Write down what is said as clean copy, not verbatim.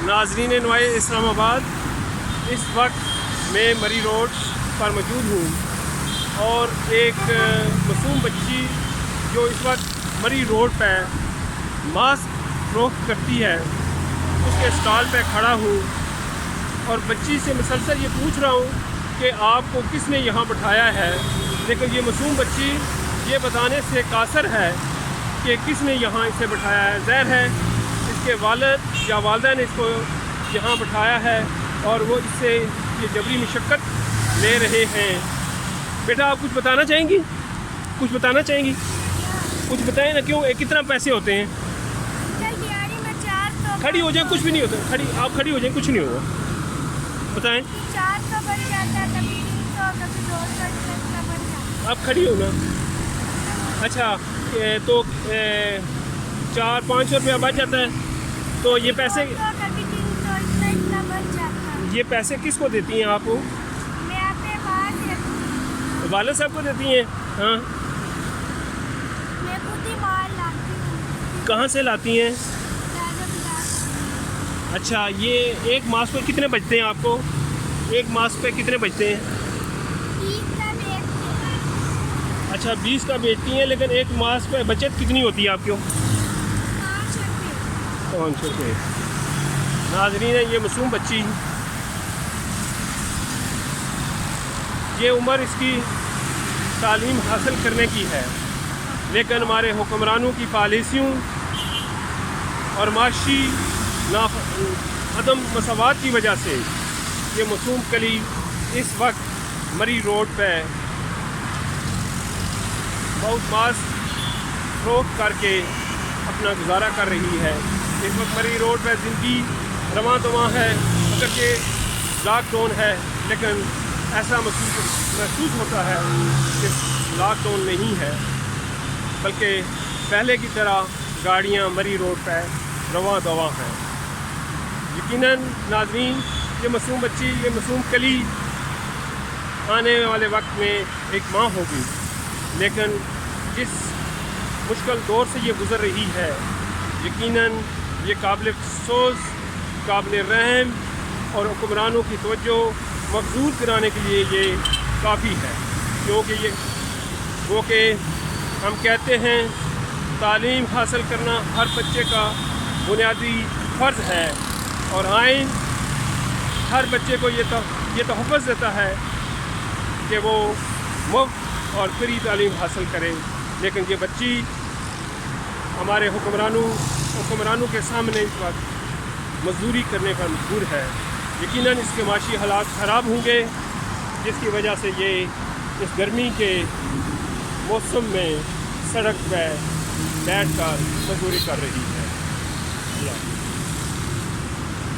ناظرین نوائے اسلام آباد، اس وقت میں مری روڈ پر موجود ہوں اور ایک معصوم بچی جو اس وقت مری روڈ پہ ماسک فروخت کرتی ہے اس کے اسٹال پہ کھڑا ہوں اور بچی سے مسلسل یہ پوچھ رہا ہوں کہ آپ کو کس نے یہاں بٹھایا ہے، لیکن یہ معصوم بچی یہ بتانے سے قاصر ہے کہ کس نے یہاں اسے بٹھایا ہے۔ ظاہر ہے اس کے والد یا والدہ نے اس کو یہاں بٹھایا ہے اور وہ اس سے یہ جبری مشقت لے رہے ہیں۔ بیٹا آپ کچھ بتانا چاہیں گی؟ کچھ بتانا چاہیں گی؟ کچھ بتائیں نا، کیوں کتنا پیسے ہوتے ہیں؟ کھڑی ہو جائیں، کچھ بھی نہیں ہوتا، آپ کھڑی ہو جائیں، کچھ نہیں ہوگا، بتائیں۔ 400 بن جاتا ہے، کبھی 300، کبھی 200 بن جاتا ہے۔ آپ کھڑی ہو نا؟ اچھا تو 400-500 روپیہ بچ جاتا ہے، تو یہ پیسے کبھی 300 اتنا بن جاتا ہے۔ یہ پیسے کس کو دیتی ہیں آپ؟ میں اپنے پاس رکھتی ہوں، والد صاحب کو دیتی ہیں؟ ہاں، میں خود ہی مال لاتی ہوں، کہاں سے لاتی ہیں؟ زیادہ بلا۔ اچھا، یہ ایک ماسک پہ کتنے بچتے ہیں آپ کو؟ ایک ماسک پہ کتنے بچتے ہیں؟ 30 کا بیچتے ہیں۔ اچھا 20 کا بیچتی ہیں، لیکن ایک ماسک پہ بچت کتنی ہوتی ہے آپ کو؟ 5 روپے۔ 500 روپے۔ ناظرین ہے، یہ معصوم بچی، یہ عمر اس کی تعلیم حاصل کرنے کی ہے، لیکن ہمارے حکمرانوں کی پالیسیوں اور معاشی عدم مساوات کی وجہ سے یہ معصوم کلی اس وقت مری روڈ پہ بہت ماسک فروخت کر کے اپنا گزارا کر رہی ہے۔ اس وقت مری روڈ پہ زندگی رواں دواں ہے، اگرچہ لاک ڈاؤن ہے، لیکن ایسا محسوس ہوتا ہے کہ لاک ڈاؤن نہیں ہے، بلکہ پہلے کی طرح گاڑیاں مری روڈ پہ رواں دواں ہیں۔ یقیناً ناظرین، یہ معصوم بچی، یہ معصوم کلی آنے والے وقت میں ایک ماں ہوگی، لیکن جس مشکل دور سے یہ گزر رہی ہے، یقیناً یہ قابل افسوس، قابل رحم اور حکمرانوں کی توجہ مبذول کرانے کے لیے یہ کافی ہے، کیونکہ ہم کہتے ہیں تعلیم حاصل کرنا ہر بچے کا بنیادی فرض ہے، اور آئین ہر بچے کو یہ تحفظ دیتا ہے کہ وہ مفت اور فری تعلیم حاصل کرے، لیکن یہ بچی ہمارے حکمرانوں کے سامنے اس وقت مزدوری کرنے پر مجبور ہے۔ یقیناً اس کے معاشی حالات خراب ہوں گے، جس کی وجہ سے یہ اس گرمی کے موسم میں سڑک پہ بیٹھ کر مزدوری کر رہی ہے۔ اللہ